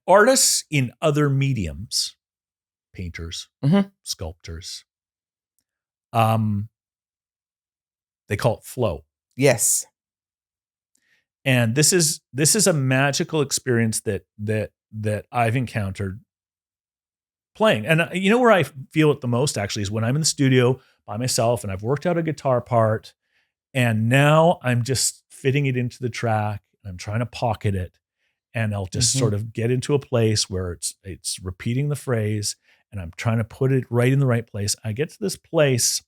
artists in other mediums, painters, sculptors, they call it flow. Yes. And this is a magical experience that I've encountered playing. And you know where I feel it the most actually is when I'm in the studio by myself and I've worked out a guitar part and now I'm just fitting it into the track and I'm trying to pocket it and I'll just sort of get into a place where it's repeating the phrase and I'm trying to put it right in the right place. I get to this place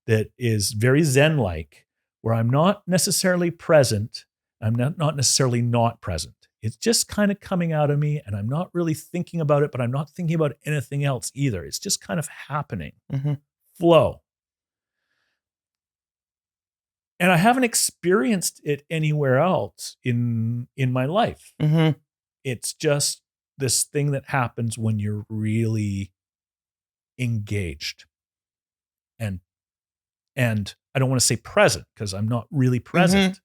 that is very Zen-like where I'm not necessarily present. I'm not necessarily not present. It's just kind of coming out of me and I'm not really thinking about it, but I'm not thinking about anything else either. It's just kind of happening. Flow. And I haven't experienced it anywhere else in my life. It's just this thing that happens when you're really engaged. And I don't want to say present because I'm not really present.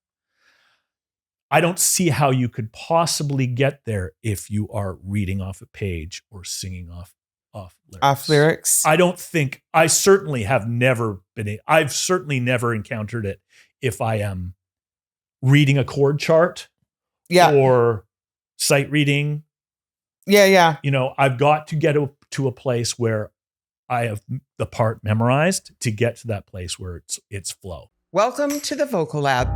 I don't see how you could possibly get there if you are reading off a page or singing off lyrics. Off lyrics. I certainly have never I've certainly never encountered it if I am reading a chord chart or sight reading. Yeah. You know, I've got to get to a place where I have the part memorized to get to that place where it's flow. Welcome to the Vocal Lab.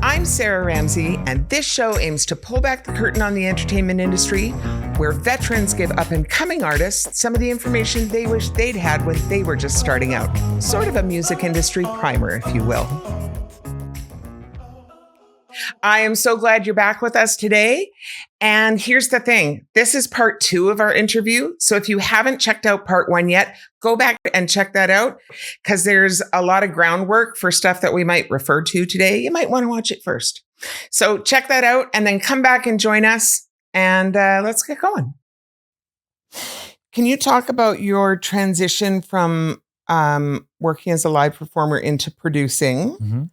I'm Sarah Ramsey, and this show aims to pull back the curtain on the entertainment industry, where veterans give up-and-coming artists some of the information they wish they'd had when they were just starting out. Sort of a music industry primer, if you will. I am so glad you're back with us today. And here's the thing. This is part 2 of our interview. So if you haven't checked out part 1 yet, go back and check that out because there's a lot of groundwork for stuff that we might refer to today. You might want to watch it first. So check that out and then come back and join us and let's get going. Can you talk about your transition from working as a live performer into producing?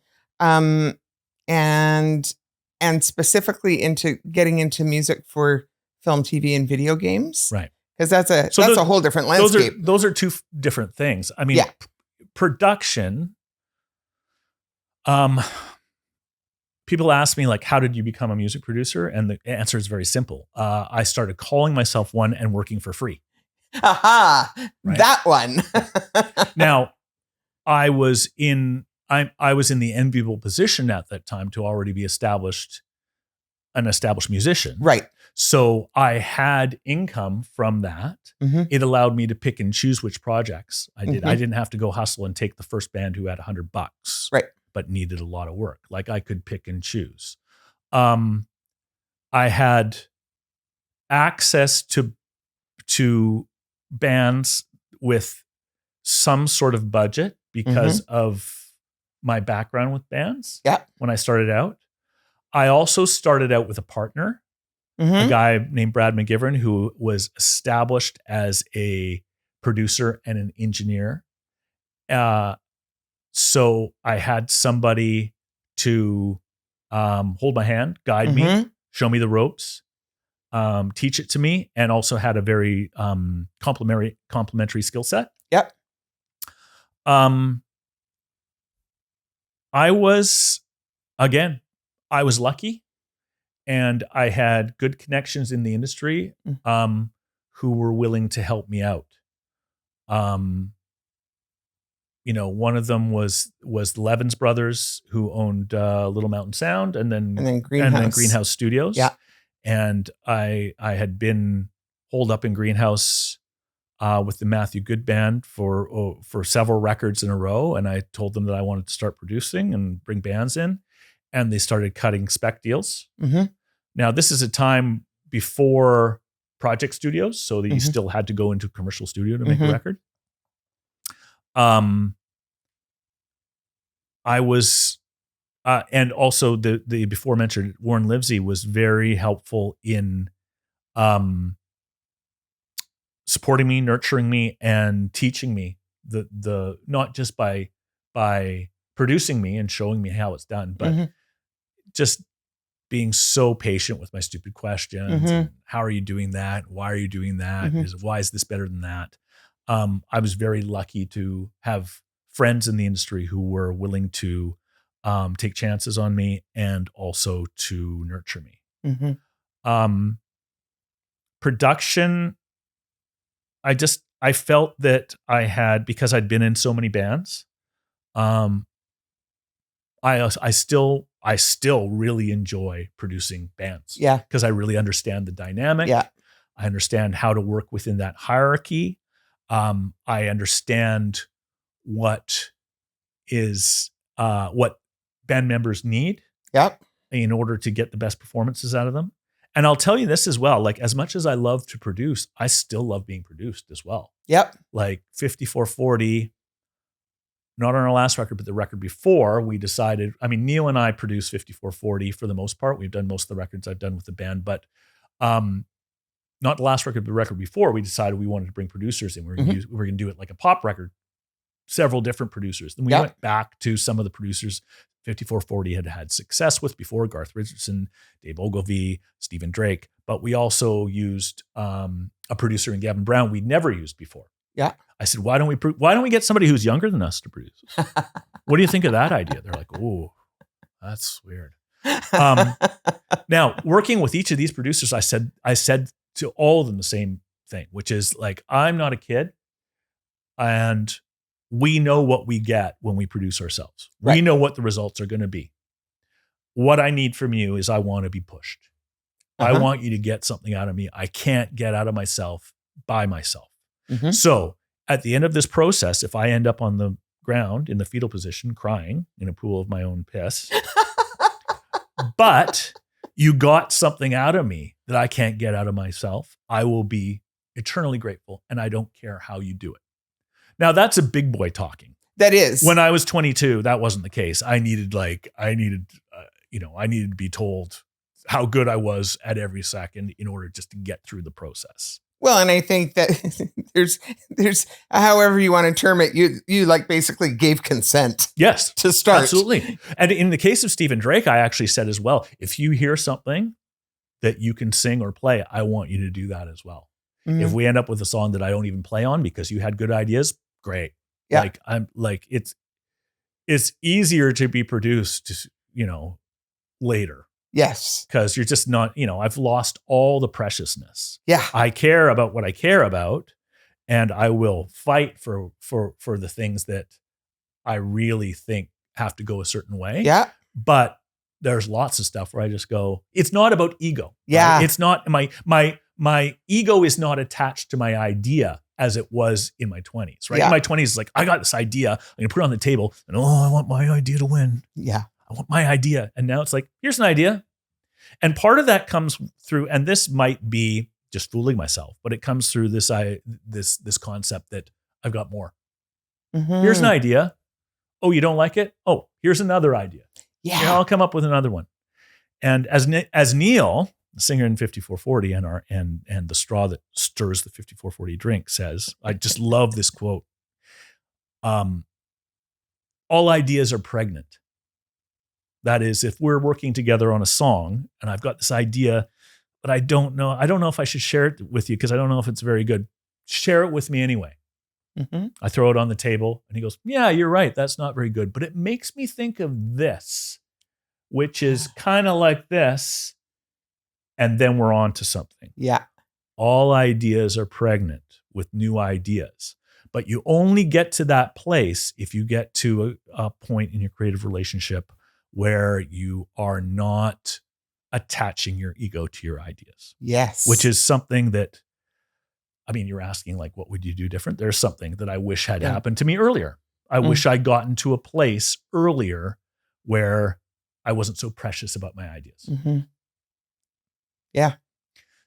And specifically into getting into music for film, TV, and video games, right? Because that's a whole different landscape. Those are two different things. I mean, production. People ask me like, "How did you become a music producer?" And the answer is very simple. I started calling myself one and working for free. Aha! Right? That one. Now, I was in the enviable position at that time to already be an established musician. Right. So I had income from that. It allowed me to pick and choose which projects I did. I didn't have to go hustle and take the first band who had $100, right, but needed a lot of work. Like I could pick and choose. I had access to bands with some sort of budget because of my background with bands. When I started out, I also started out with a partner, a guy named Brad McGivern, who was established as a producer and an engineer. So I had somebody to hold my hand, guide me, show me the ropes, teach it to me, and also had a very complementary skill set. I was lucky and I had good connections in the industry who were willing to help me out. You know, one of them was the Levins brothers who owned Little Mountain Sound and then Greenhouse Studios. And I had been holed up in Greenhouse with the Matthew Good Band for several records in a row. And I told them that I wanted to start producing and bring bands in. And they started cutting spec deals. Now, this is a time before Project Studios, so that you still had to go into a commercial studio to make a record. I was, and also the before mentioned Warren Livesey was very helpful in supporting me, nurturing me, and teaching me the not just by producing me and showing me how it's done, but just being so patient with my stupid questions. And how are you doing that? Why are you doing that? Why is this better than that? I was very lucky to have friends in the industry who were willing to take chances on me and also to nurture me. Production, I felt that I had, because I'd been in so many bands, I still really enjoy producing bands. Yeah. Because I really understand the dynamic. Yeah. I understand how to work within that hierarchy. I understand what band members need. Yep. In order to get the best performances out of them. And I'll tell you this as well, like as much as I love to produce, I still love being produced as well. Yep. Like 5440, not on our last record, but the record before, we decided, I mean, Neil and I produce 5440 for the most part. We've done most of the records I've done with the band, but not the last record, but the record before, we decided we wanted to bring producers in. We were going to do it like a pop record, several different producers. Then we went back to some of the producers 5440 had success with before, Garth Richardson, Dave Ogilvy, Stephen Drake, but we also used a producer in Gavin Brown we'd never used before. Yeah. I said, why don't we get somebody who's younger than us to produce? What do you think of that idea? They're like, oh, that's weird. Now, working with each of these producers, I said to all of them the same thing, which is like, I'm not a kid, and we know what we get when we produce ourselves. Right. We know what the results are going to be. What I need from you is I want to be pushed. I want you to get something out of me I can't get out of myself by myself. So at the end of this process, if I end up on the ground in the fetal position crying in a pool of my own piss, but you got something out of me that I can't get out of myself, I will be eternally grateful, and I don't care how you do it. Now that's a big boy talking. That is. When I was 22, that wasn't the case. I needed to be told how good I was at every second in order just to get through the process. Well, and I think that there's however you want to term it, you like basically gave consent. Yes, to start. Absolutely. And in the case of Stephen Drake, I actually said as well, if you hear something that you can sing or play, I want you to do that as well. If we end up with a song that I don't even play on because you had good ideas, great. Yeah. It's easier to be produced, later. Yes. Because you're just not, I've lost all the preciousness. Yeah. I care about what I care about, and I will fight for the things that I really think have to go a certain way. Yeah. But there's lots of stuff where I just go, it's not about ego. Yeah. Right? It's not my ego is not attached to my idea as it was in my 20s, right? Yeah. In my 20s, it's like, I got this idea, I'm going to put it on the table, and I want my idea to win. Yeah. I want my idea. And now it's like, here's an idea. And part of that comes through, and this might be just fooling myself, but it comes through this concept that I've got more. Here's an idea. Oh, you don't like it? Oh, here's another idea. Yeah. I'll come up with another one. And as Neil, the singer in 5440 and the straw that stirs the 5440 drink says, I just love this quote. All ideas are pregnant. That is, if we're working together on a song and I've got this idea, but I don't know if I should share it with you because I don't know if it's very good. Share it with me anyway. I throw it on the table and he goes, yeah, you're right. That's not very good, but it makes me think of this, which is kind of like this. And then we're on to something. Yeah. All ideas are pregnant with new ideas, but you only get to that place if you get to a point in your creative relationship where you are not attaching your ego to your ideas. Yes. Which is something that, you're asking like, what would you do different? There's something that I wish had happened to me earlier. I wish I'd gotten to a place earlier where I wasn't so precious about my ideas. Yeah.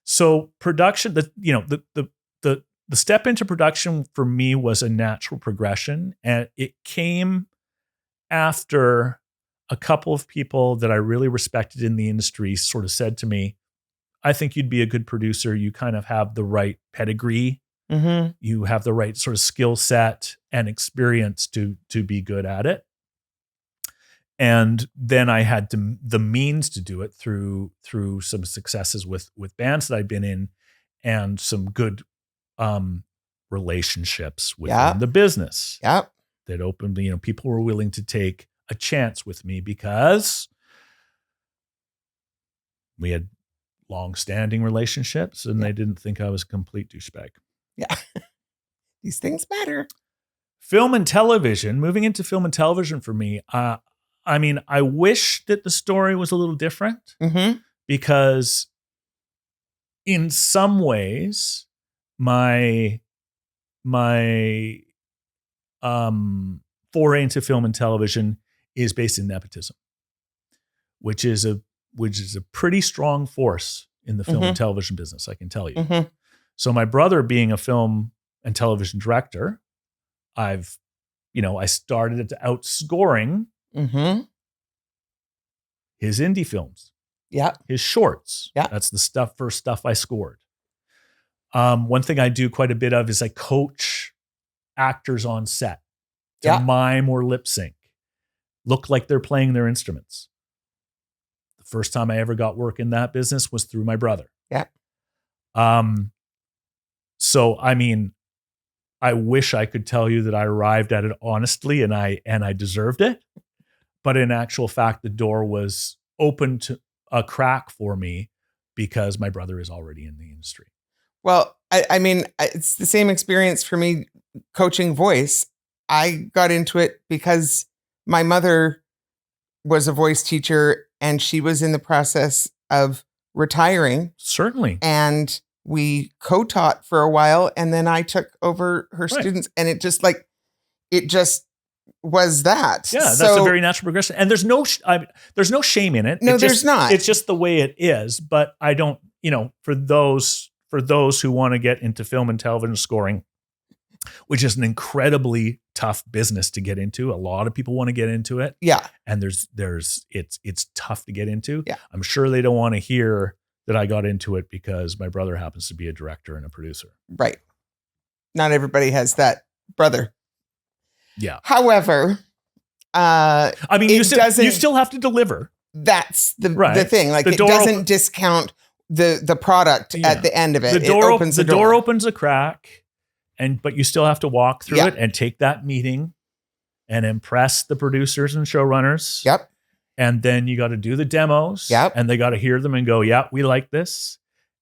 So production, the step into production for me was a natural progression, and it came after a couple of people that I really respected in the industry sort of said to me, I think you'd be a good producer. You kind of have the right pedigree. You have the right sort of skill set and experience to be good at it. And then I had the means to do it through some successes with bands that I'd been in, and some good relationships within the business. Yep. That opened, people were willing to take a chance with me because we had long-standing relationships, and they didn't think I was a complete douchebag. Yeah. These things matter. Film and television, moving into film and television for me, I wish that the story was a little different, because in some ways, my foray into film and television is based in nepotism, which is a pretty strong force in the film and television business, I can tell you. So my brother being a film and television director, I started out scoring his indie films, his shorts. That's the first stuff I scored. One thing I do quite a bit of is I coach actors on set to mime or lip sync, look like they're playing their instruments. The first time I ever got work in that business was through my brother. So, I wish I could tell you that I arrived at it honestly and I deserved it. But in actual fact, the door was open to a crack for me because my brother is already in the industry. Well, it's the same experience for me coaching voice. I got into it because my mother was a voice teacher and she was in the process of retiring. Certainly. And we co-taught for a while, and then I took over her students, and it just was that. Yeah, that's a very natural progression. And there's no shame in it. No, there's not. It's just the way it is. But I don't, for those who want to get into film and television scoring, which is an incredibly tough business to get into. A lot of people want to get into it. Yeah. And it's tough to get into. Yeah. I'm sure they don't want to hear that I got into it because my brother happens to be a director and a producer. Right. Not everybody has that brother. Yeah. However, you still have to deliver. That's the thing. Like, it doesn't discount the product at the end of it. The door opens a crack, but you still have to walk through it and take that meeting and impress the producers and showrunners. Yep. And then you got to do the demos. Yep. And they got to hear them and go, yeah, we like this.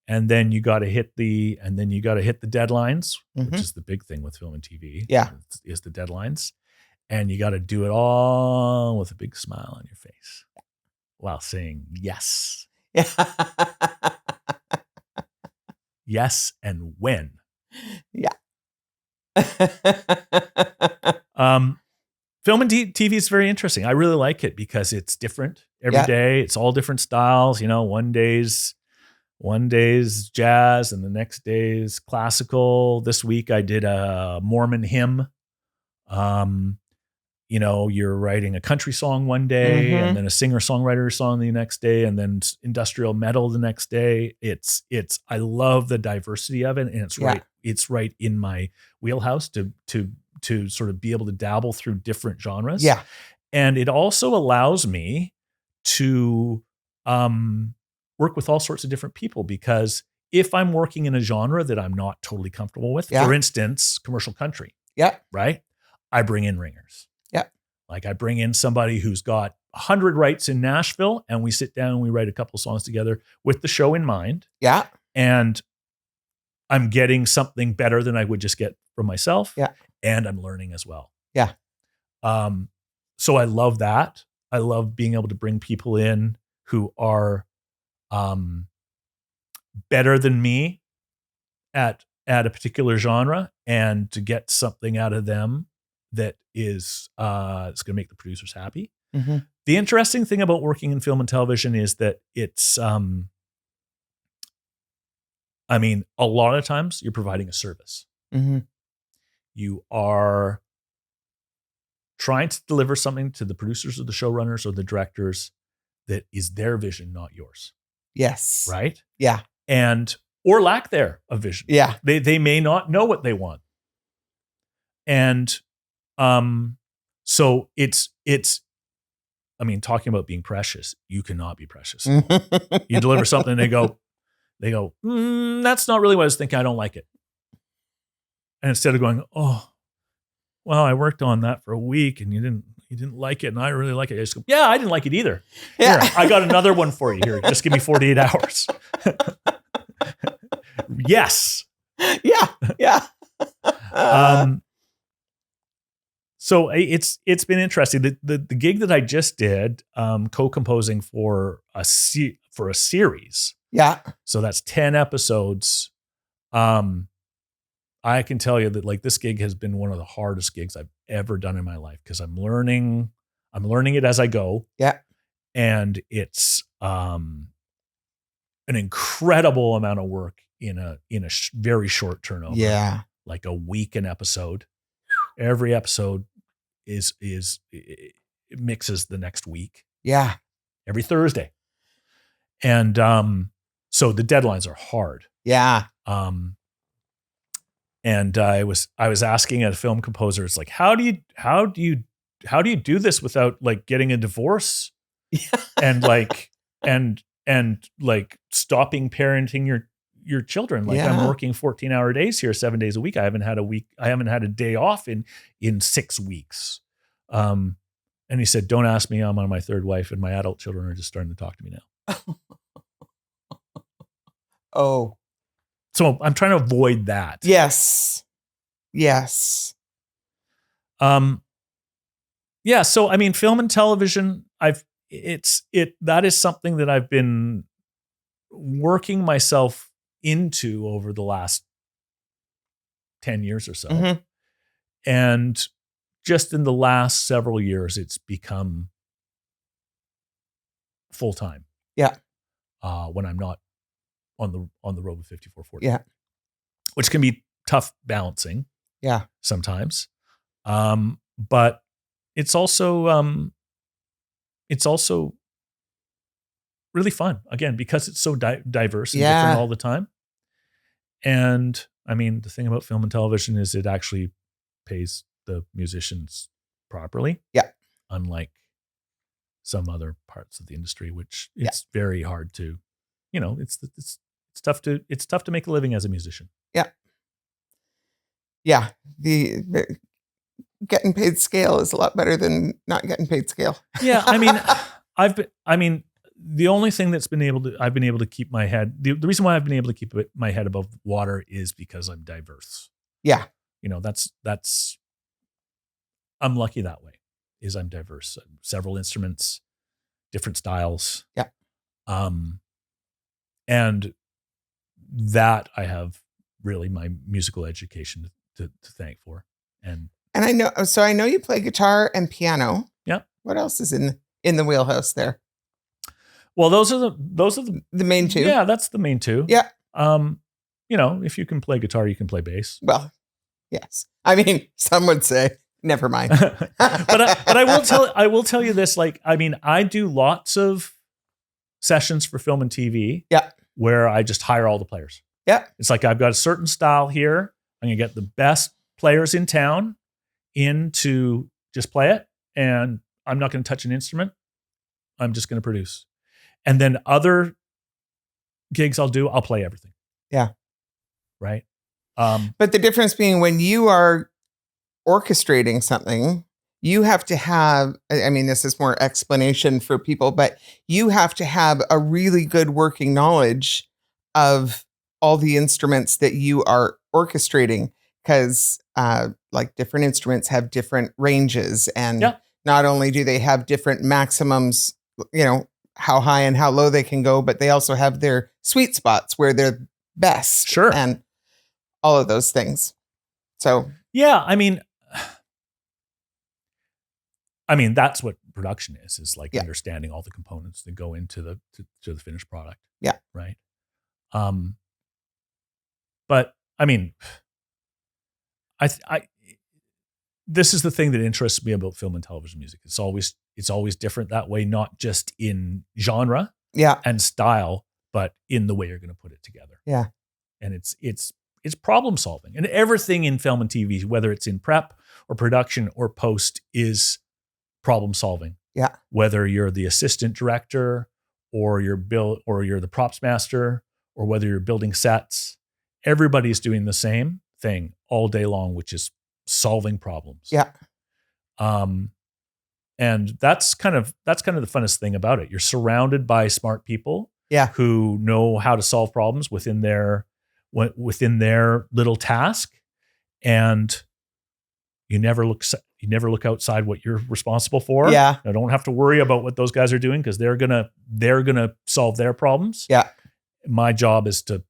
And then you got to hit the deadlines, which is the big thing with film and TV. Yeah. Is the deadlines. And you got to do it all with a big smile on your face while saying yes. Yeah. Yes. And when. Yeah. Film and TV is very interesting. I really like it because it's different every day. It's all different styles. One day's jazz and the next day's classical. This week I did a Mormon hymn. You're writing a country song one day and then a singer-songwriter song the next day and then industrial metal the next day. I love the diversity of it, and it's right in my wheelhouse to sort of be able to dabble through different genres. Yeah. And it also allows me to work with all sorts of different people, because if I'm working in a genre that I'm not totally comfortable with, for instance, commercial country, right? I bring in ringers. Yeah. Like, I bring in somebody who's got 100 rights in Nashville, and we sit down and we write a couple songs together with the show in mind. Yeah. And I'm getting something better than I would just get from myself. Yeah. And I'm learning as well. Yeah. So I love that. I love being able to bring people in who are better than me at a particular genre, and to get something out of them that is it's going to make the producers happy. Mm-hmm. The interesting thing about working in film and television is that it's a lot of times you're providing a service. Mm-hmm. You are trying to deliver something to the producers or the showrunners or the directors that is their vision, not yours. Yes. Right? Yeah. Or lack there of vision. Yeah. They may not know what they want. And so it's I mean, talking about being precious, you cannot be precious. You deliver something and they go, that's not really what I was thinking. I don't like it. And instead of going, oh, well, I worked on that for a week and you didn't like it and I really like it. I just go, yeah, I didn't like it either. Yeah. Here, I got another one for you here. Just give me 48 hours. Yes. Yeah. Yeah. So it's been interesting. The gig that I just did, co-composing for a series. Yeah. So that's 10 episodes. I can tell you that like this gig has been one of the hardest gigs I've ever done in my life because I'm learning it as I go. Yeah. And it's an incredible amount of work in a very short turnover. Yeah. Like a week an episode. Every episode it mixes the next week. Yeah. Every Thursday. And so the deadlines are hard. Yeah. And I was asking a film composer, it's like, how do you do this without like getting a divorce? Yeah. And like and like stopping parenting your children. Like I'm working 14-hour days here 7 days a week. I haven't had a day off in 6 weeks. And he said, don't ask me, I'm on my third wife and my adult children are just starting to talk to me now. Oh. So I'm trying to avoid that. Yes. Yes. Yeah. So, I mean, film and television, that is something that I've been working myself into over the last 10 years or so. Mm-hmm. And just in the last several years, it's become full time. Yeah. When I'm not on the road with 5440. Yeah. Which can be tough balancing. Yeah. Sometimes. But it's also really fun again, because it's so diverse and different all the time. And I mean, the thing about film and television is it actually pays the musicians properly. Yeah. Unlike some other parts of the industry, which it's very hard to, it's tough to make a living as a musician. Yeah. Yeah. The getting paid scale is a lot better than not getting paid scale. Yeah. I mean, the only thing I've been able to keep my head, the reason why I've been able to keep my head above water is because I'm diverse. Yeah. That's I'm lucky that way, is I'm diverse. Several instruments, different styles. Yeah. And that I have really my musical education to thank for. And I know you play guitar and piano. Yeah. What else is in the wheelhouse there? Well, those are the main two. Yeah, that's the main two. Yeah. If you can play guitar, you can play bass. Well, yes. I mean, some would say, never mind. but I will tell you this. Like, I mean, I do lots of sessions for film and TV. Yeah. Where I just hire all the players. Yeah. It's like I've got a certain style here. I'm gonna get the best players in town in to just play it, and I'm not going to touch an instrument. I'm just going to produce. And then other gigs I'll play everything. Yeah. Right. But the difference being when you are orchestrating something, you have to have, I mean, this is more explanation for people, but you have to have a really good working knowledge of all the instruments that you are orchestrating, because like different instruments have different ranges, and not only do they have different maximums, how high and how low they can go, but they also have their sweet spots where they're best. Sure. And all of those things. So, yeah, I mean, that's what production is like understanding all the components that go into the finished product. Yeah. Right. But I mean, this is the thing that interests me about film and television music. It's always different that way, not just in genre and style, but in the way you're going to put it together. Yeah. And it's problem solving, and everything in film and TV, whether it's in prep or production or post, is problem solving. Yeah. Whether you're the assistant director or you're the props master, or whether you're building sets, everybody's doing the same thing all day long, which is solving problems. Yeah. And that's kind of the funnest thing about it. You're surrounded by smart people Yeah. who know how to solve problems within their little task, and you never look outside what you're responsible for. Yeah. I don't have to worry about what those guys are doing because they're gonna solve their problems. Yeah. My job is to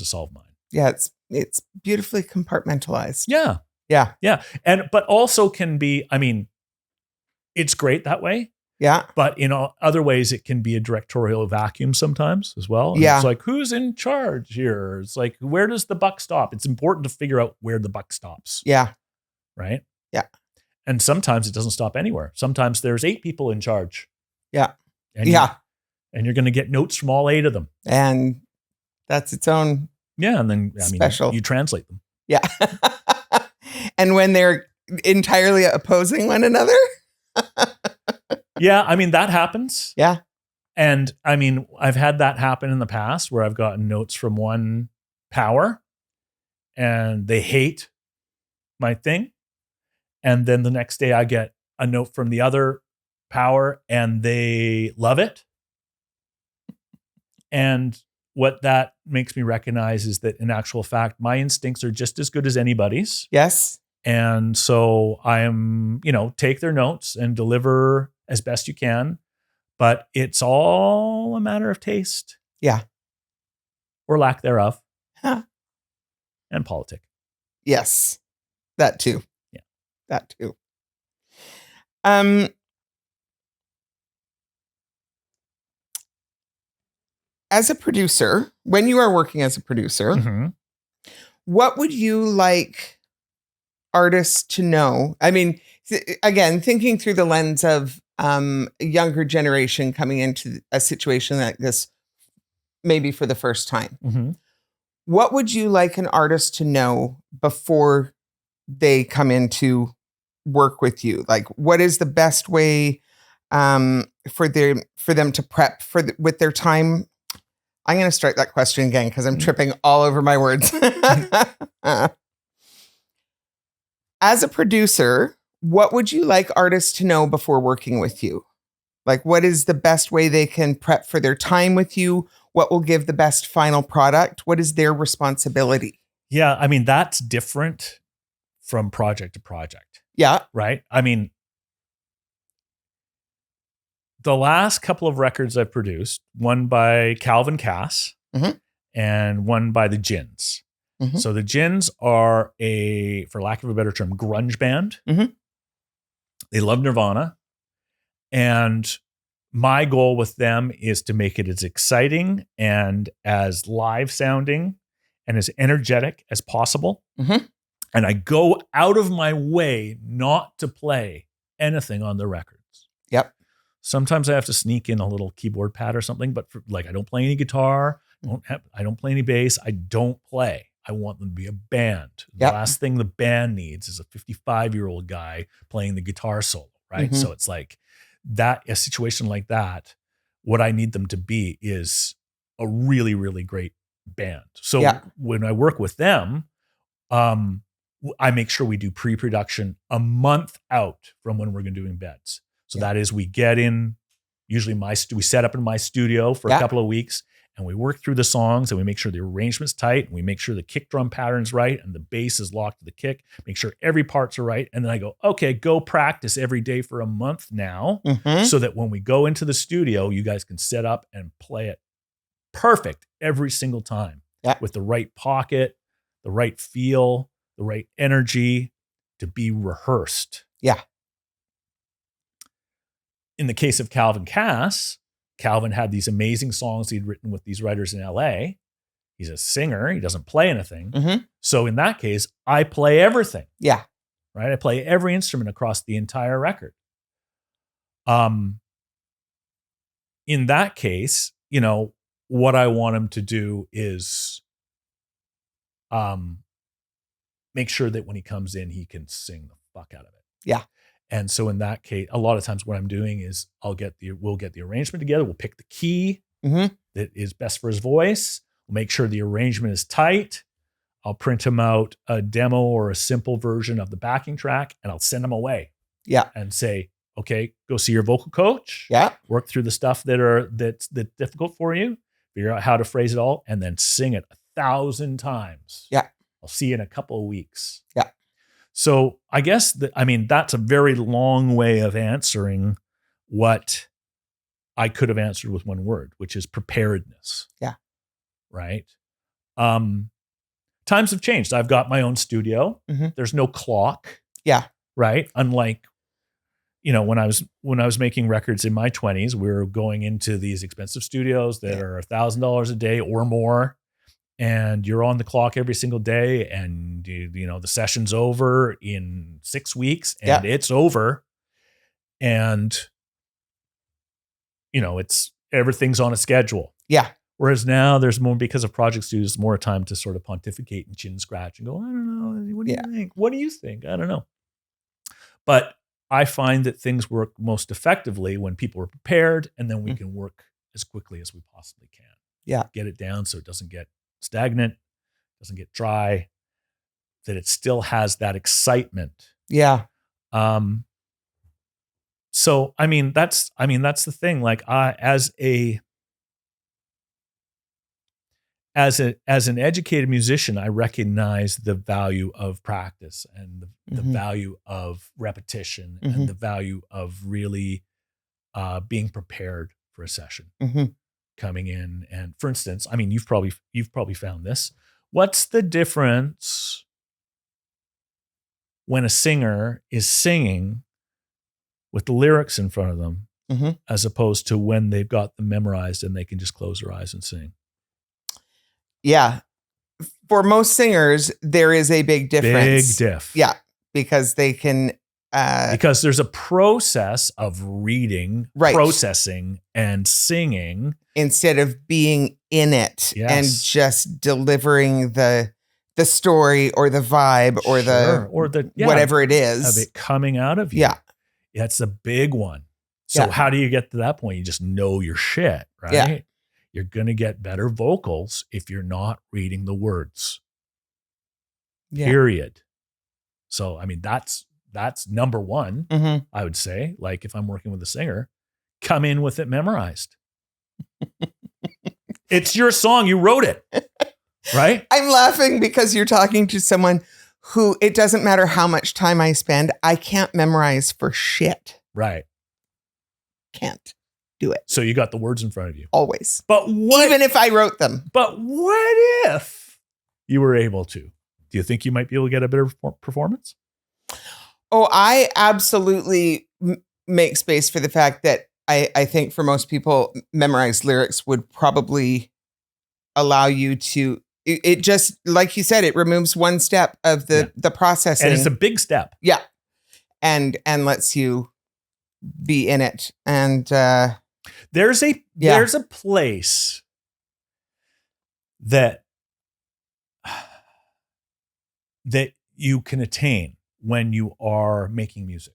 solve mine. Yeah. It's beautifully compartmentalized. Yeah. Yeah. Yeah. But also can be, I mean, it's great that way. Yeah. But in other ways, it can be a directorial vacuum sometimes as well. And Yeah. it's like, who's in charge here? It's like, where does the buck stop? It's important to figure out where the buck stops. Yeah. Right? Yeah. And sometimes it doesn't stop anywhere. Sometimes there's 8 people in charge. Yeah. And Yeah. And you're going to get notes from all 8 of them. And that's its own. Yeah. And then, special. You translate them. Yeah. And when they're entirely opposing one another. Yeah. I mean, that happens. Yeah. And I mean, I've had that happen in the past where I've gotten notes from one power and they hate my thing. And then the next day I get a note from the other power and they love it. And what that makes me recognize is that in actual fact, my instincts are just as good as anybody's. Yes. And so I am, take their notes and deliver as best you can, but it's all a matter of taste. Yeah. Or lack thereof. Huh. And politic. Yes. That too. Yeah. That too. As a producer, when you are working as a producer, Mm-hmm. what would you like artists to know? I mean, again, thinking through the lens of a younger generation coming into a situation like this, maybe for the first time. Mm-hmm. What would you like an artist to know before they come in to work with you? Like, what is the best way for them to prep with their time? I'm going to start that question again because I'm tripping all over my words. As a producer, what would you like artists to know before working with you? Like, what is the best way they can prep for their time with you? What will give the best final product? What is their responsibility? Yeah, I mean, that's different from project to project. Yeah. Right? I mean, the last couple of records I've produced, one by Calvin Cass Mhm. and one by the Gins. Mhm. So the Gins are for lack of a better term, grunge band. Mhm. They love Nirvana. And my goal with them is to make it as exciting and as live sounding and as energetic as possible. Mhm. And I go out of my way not to play anything on the records. Yep. Sometimes I have to sneak in a little keyboard pad or something, but I don't play any guitar. I don't play any bass. I don't play. I want them to be a band. The Yep. last thing the band needs is a 55-year-old guy playing the guitar solo, right? Mhm. So it's like that, a situation like that, what I need them to be is a really, really great band. So Yeah. when I work with them, I make sure we do pre-production a month out from when we're going to do beds. So Yeah. that is, we get in, usually we set up in my studio for Yeah. a couple of weeks and we work through the songs and we make sure the arrangement's tight and we make sure the kick drum pattern's right and the bass is locked to the kick, make sure every part's are right. And then I go, okay, go practice every day for a month now Mhm. so that when we go into the studio, you guys can set up and play it perfect every single time. Yeah. With the right pocket, the right feel, the right energy to be rehearsed. Yeah. In the case of Calvin Cass, Calvin had these amazing songs he'd written with these writers in LA. He's a singer. He doesn't play anything. Mhm. So in that case, I play everything, Yeah. right? I play every instrument across the entire record. In that case, what I want him to do is make sure that when he comes in, he can sing the fuck out of it. Yeah. And so in that case, a lot of times what I'm doing is we'll get the arrangement together. We'll pick the key that is best for his voice. We'll make sure the arrangement is tight. I'll print him out a demo or a simple version of the backing track, and I'll send him away. Yeah. And say, okay, go see your vocal coach. Yeah. Work through the stuff that's difficult for you. Figure out how to phrase it all, and then sing it 1,000 times. Yeah. I'll see you in a couple of weeks. Yeah. So I guess that's a very long way of answering what I could have answered with one word, which is preparedness. Yeah. Right. Times have changed. I've got my own studio. There's no clock. Yeah. Right. Unlike, when I was making records in my 20s, we were going into these expensive studios that are $1,000 a day or more. And you're on the clock every single day, and the session's over in 6 weeks, and it's over. And it's everything's on a schedule. Yeah. Whereas now there's more, because of project studios, more time to sort of pontificate and chin scratch and go, I don't know. What do you think? What do you think? I don't know. But I find that things work most effectively when people are prepared, and then we can work as quickly as we possibly can. Yeah. Get it down so it doesn't get stagnant, doesn't get dry, that it still has that excitement. Yeah. So that's the thing. Like as an educated musician, I recognize the value of practice and the value of repetition and the value of really being prepared for a session. Coming in, and for instance, you've probably found this. What's the difference when a singer is singing with the lyrics in front of them as opposed to when they've got them memorized and they can just close their eyes and sing? Yeah. For most singers, there is a big difference. Big diff. Yeah. Because they can... because there's a process of reading, processing, and singing. Instead of being in it and just delivering the story or the vibe or the whatever it is. Of it coming out of you. Yeah. That's a big one. So how do you get to that point? You just know your shit, right? Yeah. You're going to get better vocals if you're not reading the words. Yeah. Period. So, that's number one, I would say. Like if I'm working with a singer, come in with it memorized. It's your song. You wrote it, right? I'm laughing because you're talking to someone who, it doesn't matter how much time I spend, I can't memorize for shit. Right. Can't do it. So you got the words in front of you. Always. But even if I wrote them. But what if you were able to? Do you think you might be able to get a better performance? Oh, I absolutely make space for the fact that I think for most people, memorized lyrics would probably allow you to, it just, like you said, it removes one step of the processing. And it's a big step. Yeah. And lets you be in it. And there's a place that you can attain when you are making music.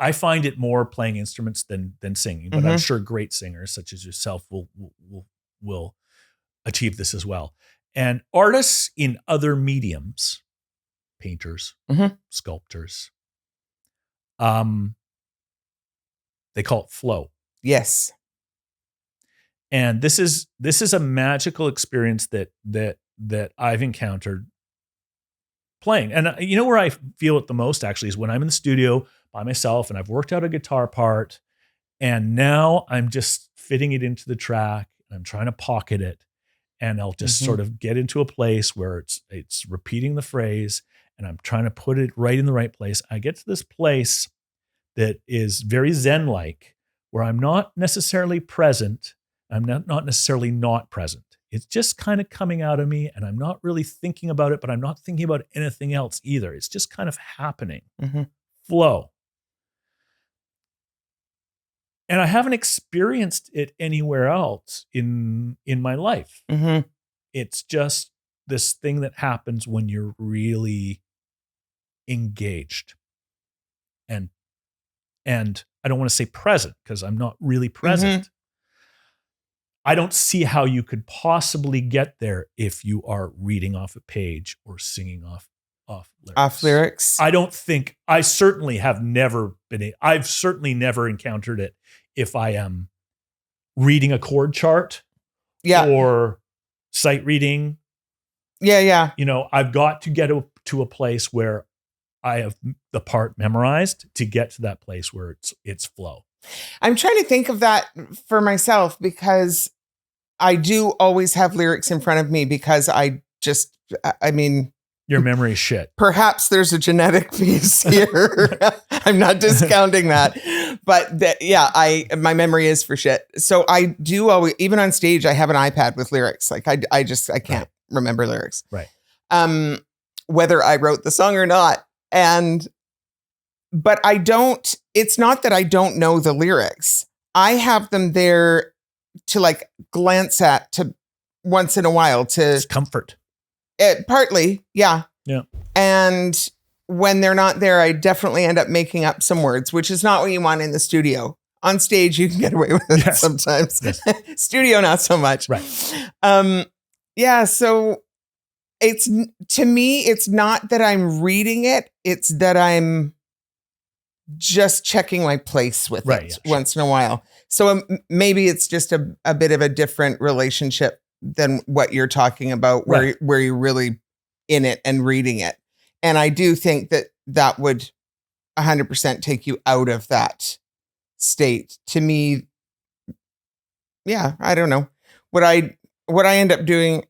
I find it more playing instruments than singing, but I'm sure great singers such as yourself will achieve this as well. And artists in other mediums, painters, sculptors, they call it flow. Yes. And this is a magical experience that I've encountered playing. And where I feel it the most actually is when I'm in the studio by myself and I've worked out a guitar part and now I'm just fitting it into the track and I'm trying to pocket it, and I'll just sort of get into a place where it's repeating the phrase and I'm trying to put it right in the right place. I get to this place that is very Zen-like, where I'm not necessarily present. I'm not necessarily not present. It's just kind of coming out of me and I'm not really thinking about it, but I'm not thinking about anything else either. It's just kind of happening. Flow. And I haven't experienced it anywhere else in my life. It's just this thing that happens when you're really engaged. and I don't want to say present because I'm not really present. Mm-hmm. I don't see how you could possibly get there if you are reading off a page or singing off lyrics. Off lyrics. I certainly have never I've certainly never encountered it if I am reading a chord chart or sight reading. Yeah. I've got to get to a place where I have the part memorized to get to that place where it's flow. I'm trying to think of that for myself because I do always have lyrics in front of me because your memory is shit. Perhaps there's a genetic piece here. I'm not discounting that, but my memory is for shit. So I do always, even on stage, I have an iPad with lyrics. Like I can't remember lyrics. Right. Whether I wrote the song or not. But it's not that I don't know the lyrics. I have them there to like glance at to once in a while it's comfort. Partly. Yeah. Yeah. And when they're not there, I definitely end up making up some words, which is not what you want in the studio. On stage, you can get away with it sometimes. Yes. Studio, not so much. Right. Yeah. So to me, it's not that I'm reading it. It's that I'm just checking my place with it once in a while. So maybe it's just a bit of a different relationship than what you're talking about, where you're really in it and reading it. And I do think that would 100% take you out of that state. To me, I don't know. What I end up doing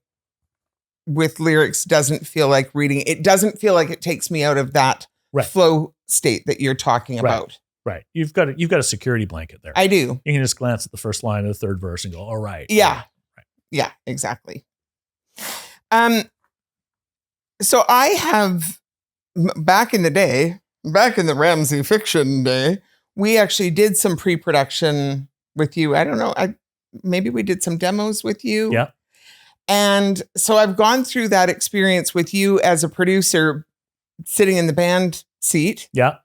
with lyrics doesn't feel like reading. It doesn't feel like it takes me out of that flow state that you're talking about. Right. You've got a security blanket there. I do. You can just glance at the first line of the third verse and go, all right. Yeah. Right. Yeah, exactly. So I have, back in the Ramsey fiction day, we actually did some pre-production with you. I don't know. Maybe we did some demos with you. Yeah. And so I've gone through that experience with you as a producer sitting in the band seat. Yeah.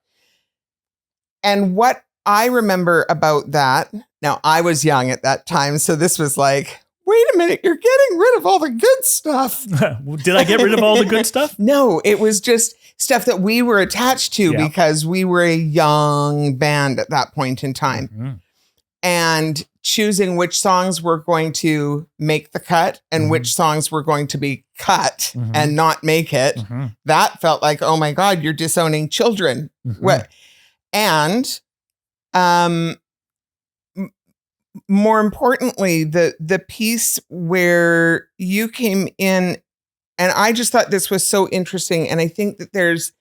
And what I remember about that, now I was young at that time, so this was like, wait a minute, you're getting rid of all the good stuff. Did I get rid of all the good stuff? No, it was just stuff that we were attached to because we were a young band at that point in time. Mm-hmm. And choosing which songs were going to make the cut and which songs were going to be cut and not make it. Mm-hmm. That felt like, oh my God, you're disowning children. Mm-hmm. What? And more importantly, the piece where you came in, and I just thought this was so interesting. And I think that there's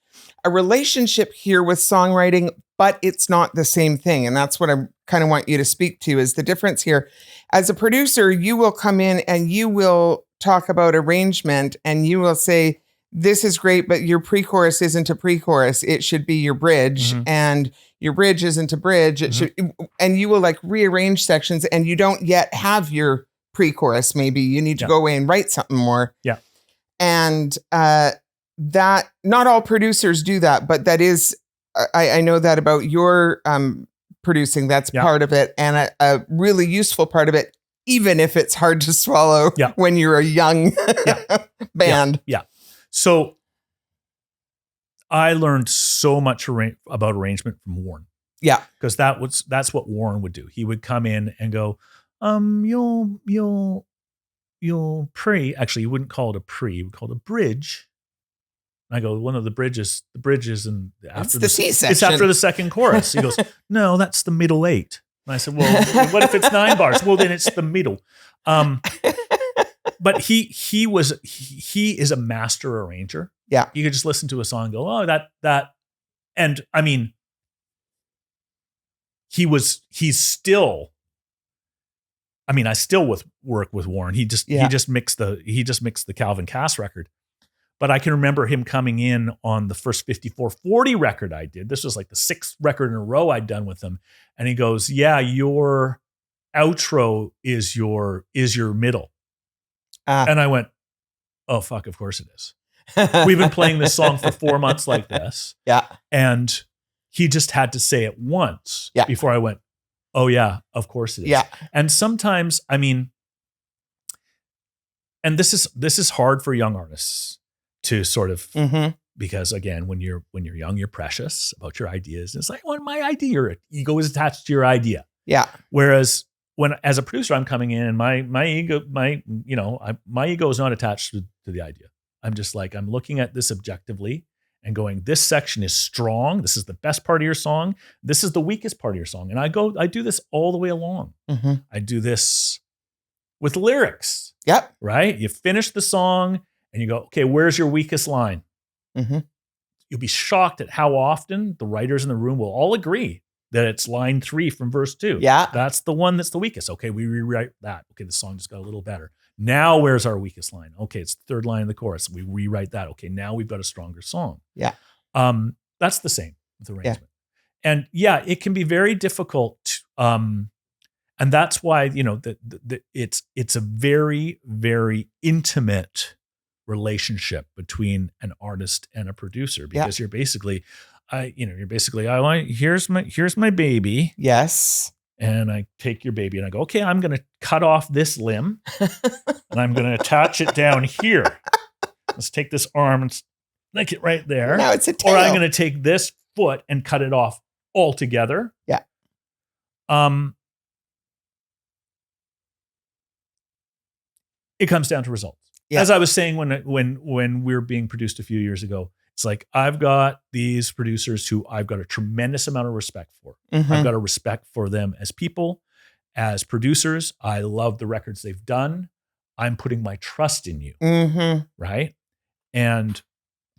a relationship here with songwriting, but it's not the same thing. And that's what I kind of want you to speak to, is the difference here. As a producer, you will come in and you will talk about arrangement and you will say, this is great, but your pre-chorus isn't a pre-chorus. It should be your bridge, and your bridge isn't a bridge. It should, and you will like rearrange sections, and you don't yet have your pre-chorus. Maybe you need to go away and write something more. Yeah. And that not all producers do that, but that is, I know that about your producing. That's part of it, and a really useful part of it, even if it's hard to swallow when you're a young band. Yeah. So I learned so much about arrangement from Warren. Yeah. Because that's what Warren would do. He would come in and go, you'll pre, actually he wouldn't call it a pre, he would call it a bridge. And I go, one of the bridges and after the C section. It's after the second chorus. He goes, no, that's the middle 8. And I said, well, what if it's 9 bars? Well, then it's the middle. But he is a master arranger. Yeah. You could just listen to a song and go, oh, that. And I mean, he's still, I mean, I still work with Warren. He just mixed the Calvin Cass record. But I can remember him coming in on the first 5440 record I did. This was like the 6th record in a row I'd done with him. And he goes, yeah, your outro is your middle. And I went, oh, fuck, of course it is. We've been playing this song for 4 months like this. Yeah. And he just had to say it once Yeah. before I went, oh yeah, of course it is. Yeah. And sometimes, I mean, and this is hard for young artists to sort of, because again, when you're young, you're precious about your ideas. And it's like, well, my idea, your ego is attached to your idea. Yeah. Whereas when, as a producer, I'm coming in and my ego is not attached to the idea. I'm just like, I'm looking at this objectively and going, this section is strong. This is the best part of your song. This is the weakest part of your song. And I do this all the way along. I do this with lyrics. Yep. Right? You finish the song and you go, okay, where's your weakest line? You'll be shocked at how often the writers in the room will all agree that it's line 3 from verse 2. Yeah. That's the one that's the weakest. Okay, we rewrite that. Okay, the song just got a little better. Now where's our weakest line? Okay, it's the third line of the chorus. We rewrite that. Okay, now we've got a stronger song. Yeah. That's the same with arrangement. Yeah. And yeah, it can be very difficult. And that's why, it's a very, very intimate relationship between an artist and a producer, because you're basically, here's my baby. Yes. And I take your baby and I go, okay, I'm going to cut off this limb and I'm going to attach it down here. Let's take this arm and stick it right there. Now it's a tail. Or I'm going to take this foot and cut it off altogether. Yeah. It comes down to results. Yeah. As I was saying when we were being produced a few years ago, it's like, I've got these producers who I've got a tremendous amount of respect for. I've got a respect for them as people, as producers. I love the records they've done. I'm putting my trust in you, right? And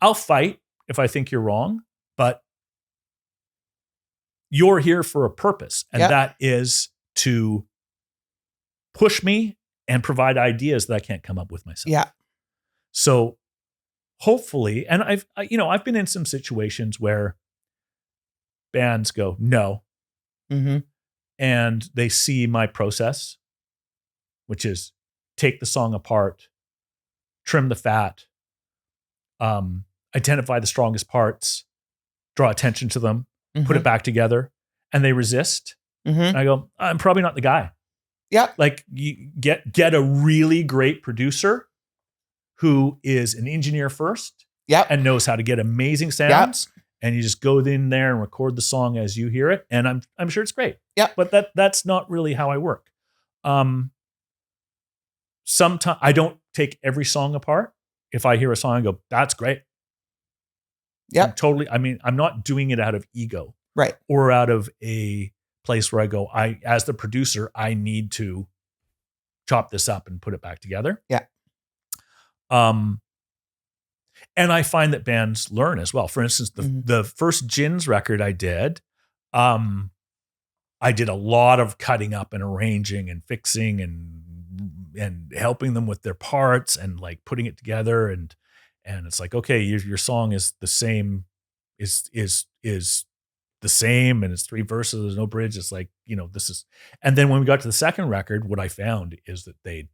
I'll fight if I think you're wrong, but you're here for a purpose, and that is to push me and provide ideas that I can't come up with myself. Yeah. So hopefully, and I've been in some situations where bands go, no. And they see my process, which is take the song apart, trim the fat, identify the strongest parts, draw attention to them, put it back together, and they resist. And I go, I'm probably not the guy. Yeah. Like, you get a really great producer who is an engineer first, and knows how to get amazing sounds, and you just go in there and record the song as you hear it, and I'm sure it's great. Yeah, but that's not really how I work. Sometimes I don't take every song apart. If I hear a song, I go, "That's great." Yeah, totally. I mean, I'm not doing it out of ego, right, or out of a place where I go, as the producer, I need to chop this up and put it back together. Yeah. And I find that bands learn as well. For instance, the first Gins record I did a lot of cutting up and arranging and fixing and helping them with their parts and like putting it together. And it's like, okay, your song is the same, is the same, and it's 3 verses, there's no bridge. It's like, this is, and then when we got to the second record, what I found is that they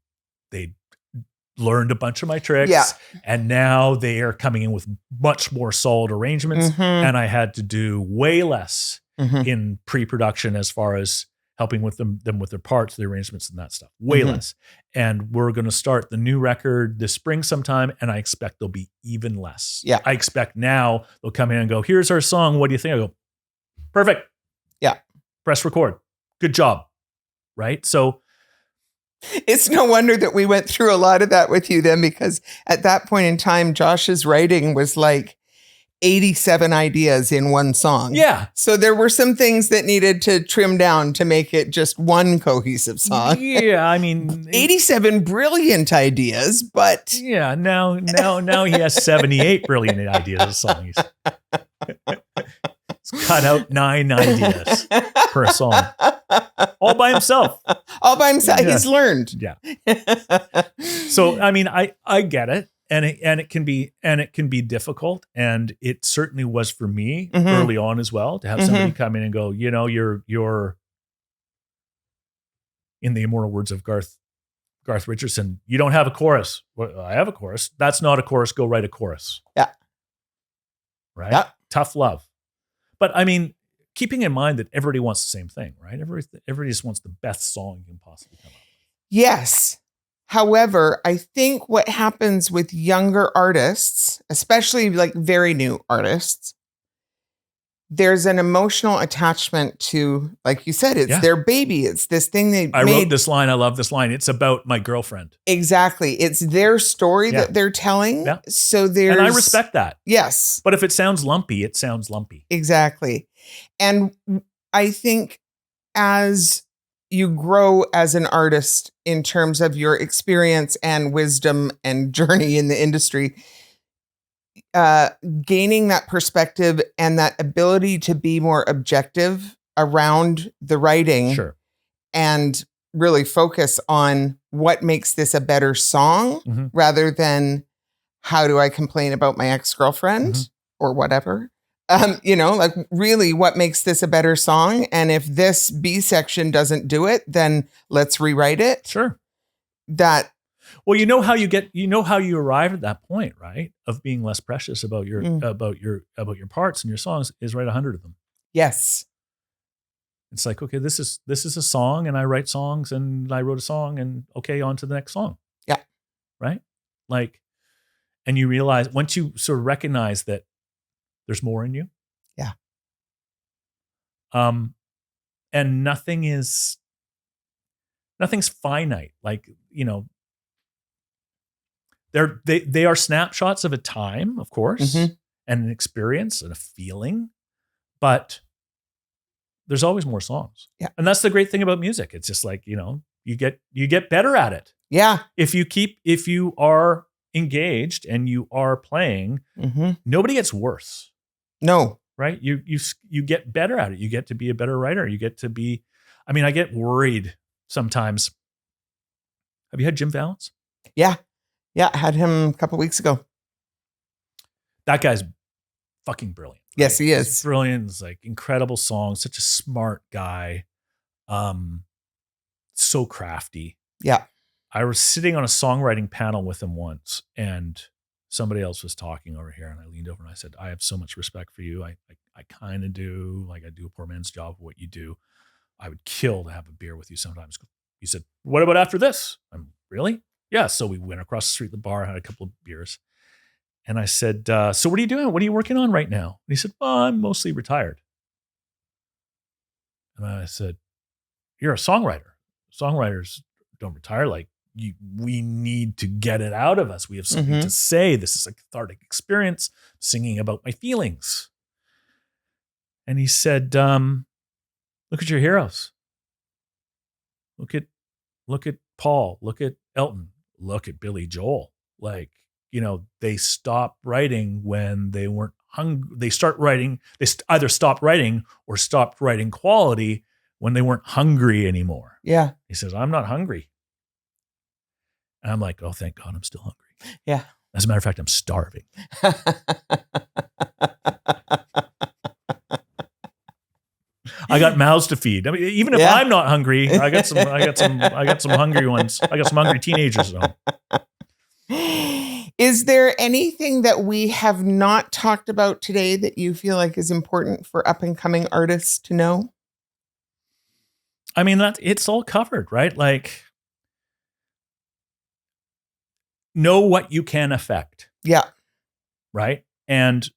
learned a bunch of my tricks, and now they are coming in with much more solid arrangements, and I had to do way less in pre-production as far as helping with them with their parts, the arrangements and that stuff, way less. And we're going to start the new record this spring sometime, and I expect there'll be even less. Yeah. I expect now they'll come in and go, here's our song, what do you think? I go, perfect. Yeah. Press record. Good job. Right? So it's no wonder that we went through a lot of that with you then, because at that point in time, Josh's writing was like 87 ideas in one song. Yeah. So there were some things that needed to trim down to make it just one cohesive song. Yeah. I mean, 87 brilliant ideas, but yeah, now he has 78 brilliant ideas of songs. He's cut out 9 ideas per song. All by himself. All by himself. Yeah. He's learned. Yeah. So, I mean, I get it. And it can be difficult. And it certainly was for me early on as well, to have somebody come in and go, you're in the immortal words of Garth Richardson, you don't have a chorus. Well, I have a chorus. That's not a chorus. Go write a chorus. Yeah. Right. Yeah. Tough love. But I mean, keeping in mind that everybody wants the same thing, right? Everybody just wants the best song you can possibly come up with. Yes. However, I think what happens with younger artists, especially like very new artists, there's an emotional attachment to, like you said, it's their baby. It's this thing they I made. wrote this line. I love this line. It's about my girlfriend. Exactly. It's their story that they're telling. Yeah. So there's... And I respect that. Yes. But if it sounds lumpy, it sounds lumpy. Exactly. And I think as you grow as an artist in terms of your experience and wisdom and journey in the industry, gaining that perspective and that ability to be more objective around the writing and really focus on what makes this a better song rather than how do I complain about my ex-girlfriend or whatever. Like really what makes this a better song? And if this B section doesn't do it, then let's rewrite it. Sure. Well, you know how you arrive at that point, right? Of being less precious about your parts and your songs is write 100 of them. Yes. It's like, okay, this is a song and I write songs and I wrote a song and okay, on to the next song. Yeah. Right? Like, and you realize once you sort of recognize that there's more in you. Yeah. And nothing's finite. Like, they are snapshots of a time, of course, and an experience and a feeling, but there's always more songs. Yeah. And that's the great thing about music. It's just like, you get better at it. Yeah. If you are engaged and you are playing, nobody gets worse. No. Right? You get better at it. You get to be a better writer. You get to be, I mean, I get worried sometimes. Have you had Jim Valance? Yeah. Yeah. I had him a couple of weeks ago. That guy's fucking brilliant. Right? Yes, he is. He's brilliant. It's like incredible songs. Such a smart guy. So crafty. Yeah. I was sitting on a songwriting panel with him once and somebody else was talking over here and I leaned over and I said, I have so much respect for you. I kind of do. Like I do a poor man's job of what you do. I would kill to have a beer with you sometimes. He said, what about after this? I'm really? Yeah. So we went across the street to the bar, had a couple of beers. And I said, so what are you doing? What are you working on right now? And he said, well, I'm mostly retired. And I said, you're a songwriter. Songwriters don't retire. Like we need to get it out of us. We have something to say. This is a cathartic experience, singing about my feelings. And he said, look at your heroes. Look at Paul, look at Elton, look at Billy Joel. Like, they stopped writing when they weren't hungry. They either stopped writing or stopped writing quality when they weren't hungry anymore. Yeah. He says, I'm not hungry. And I'm like, oh, thank God I'm still hungry. Yeah. As a matter of fact, I'm starving. I got mouths to feed. I mean, even if I'm not hungry, I got some hungry ones. I got some hungry teenagers at home. Is there anything that we have not talked about today that you feel like is important for up and coming artists to know? I mean, it's all covered, right? Like, know what you can affect. Yeah. Right? And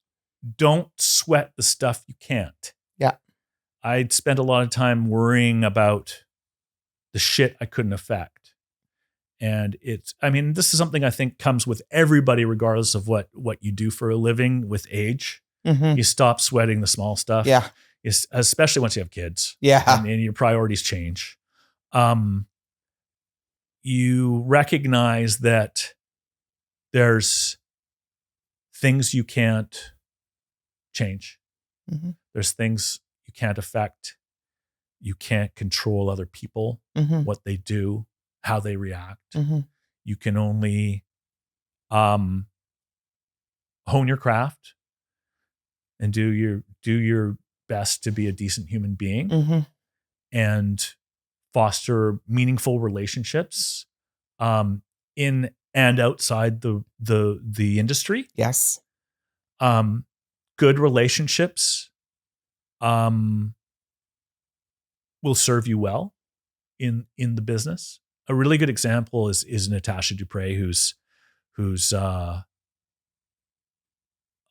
don't sweat the stuff you can't. Yeah. I'd spent a lot of time worrying about the shit I couldn't affect. And this is something I think comes with everybody, regardless of what you do for a living with age. You stop sweating the small stuff. Yeah. Especially once you have kids. Yeah. And your priorities change. You recognize that there's things you can't change. There's things you can't affect. You can't control other people, what they do, how they react. You can only hone your craft and do your best to be a decent human being and foster meaningful relationships in and outside the industry. Yes. Good relationships will serve you well in the business. A really good example is Natasha Dupre, who's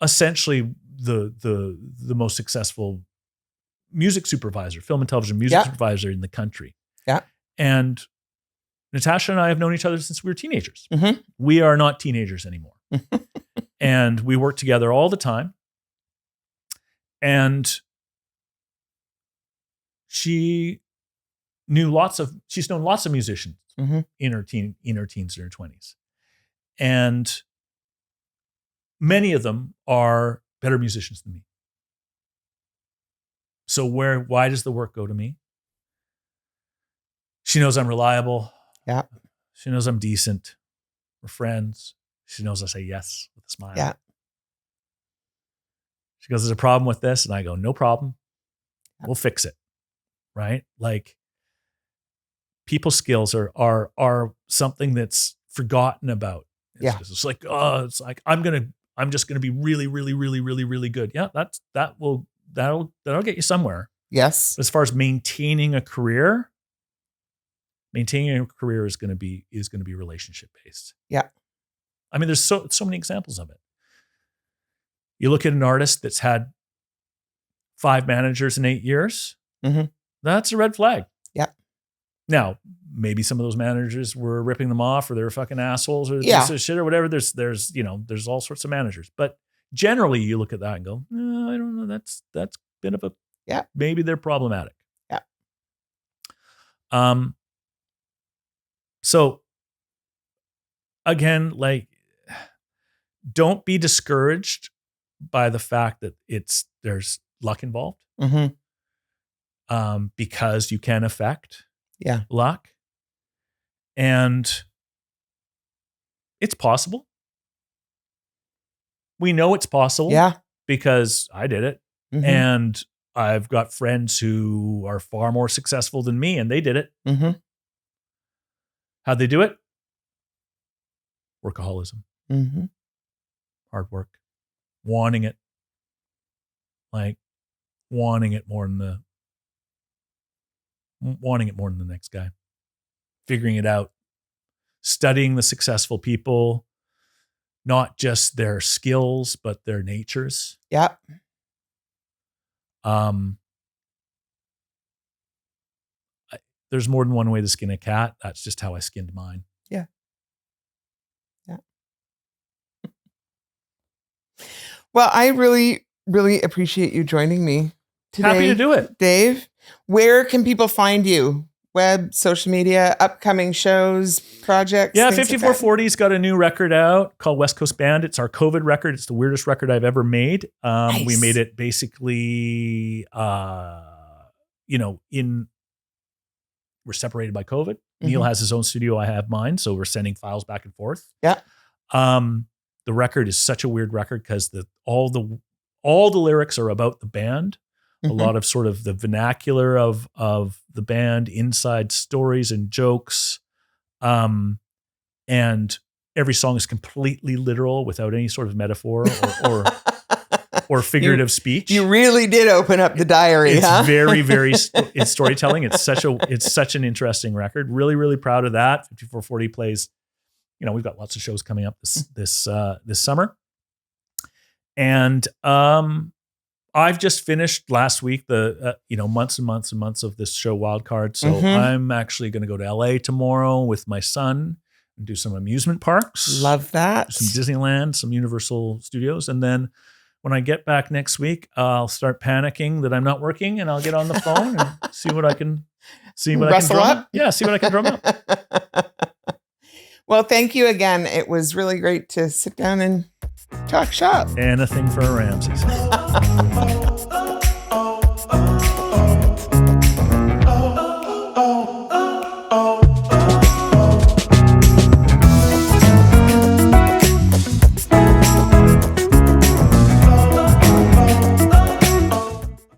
essentially the most successful music supervisor, film and television music supervisor in the country. Yeah. And Natasha and I have known each other since we were teenagers. Mm-hmm. We are not teenagers anymore. And we work together all the time. And she's known lots of musicians mm-hmm. in her teens and her 20s. And many of them are better musicians than me. So why does the work go to me? She knows I'm reliable. Yeah. She knows I'm decent. We're friends. She knows I say yes with a smile. Yeah. She goes, there's a problem with this. And I go, no problem. We'll fix it. Right? Like, people skills are something that's forgotten about. It's like, I'm just gonna be really, really, really, really, really good. Yeah, that'll get you somewhere. Yes. But as far as maintaining a career is gonna be relationship based. Yeah. I mean, there's so many examples of it. You look at an artist that's had 5 managers in 8 years. Mm-hmm. That's a red flag. Yeah. Now, maybe some of those managers were ripping them off, or they were fucking assholes, or shit, or whatever. There's all sorts of managers. But generally, you look at that and go, no, I don't know. That's a bit of a maybe they're problematic. Yeah. So again, like, don't be discouraged by the fact that there's luck involved. Mm-hmm. Because you can affect Yeah. luck. And it's possible. We know it's possible. Yeah. Because I did it. Mm-hmm. And I've got friends who are far more successful than me, and they did it. Mm-hmm. How'd they do it? Workaholism. Mm-hmm. Hard work. Wanting it. Like, wanting it more than the next guy. Figuring it out. Studying the successful people. Not just their skills, but their natures. Yeah. There's more than one way to skin a cat. That's just how I skinned mine. Yeah. Yeah. Well, I really, really appreciate you joining me today. Happy to do it. Dave, where can people find you? Web, social media, upcoming shows, projects? Yeah, 5440's got a new record out called West Coast Band. It's our COVID record. It's the weirdest record I've ever made. Nice. We made it basically, we're separated by COVID. Mm-hmm. Neil has his own studio. I have mine. So we're sending files back and forth. Yeah. The record is such a weird record because all the lyrics are about the band. Mm-hmm. A lot of sort of the vernacular of the band, inside stories and jokes. And every song is completely literal without any sort of metaphor or figurative speech. You really did open up the diary, It's very, very, it's storytelling. It's such an interesting record. Really, really proud of that. 5440 plays, we've got lots of shows coming up this summer. And, I've just finished last week the months and months and months of this show Wildcard. So mm-hmm. I'm actually going to go to LA tomorrow with my son and do some amusement parks. Love that. Some Disneyland, some Universal Studios. And then when I get back next week, I'll start panicking that I'm not working, and I'll get on the phone and see what I can drum up. Yeah, see what I can drum up. Well, thank you again. It was really great to sit down and talk shop. Anything for a Ramsey.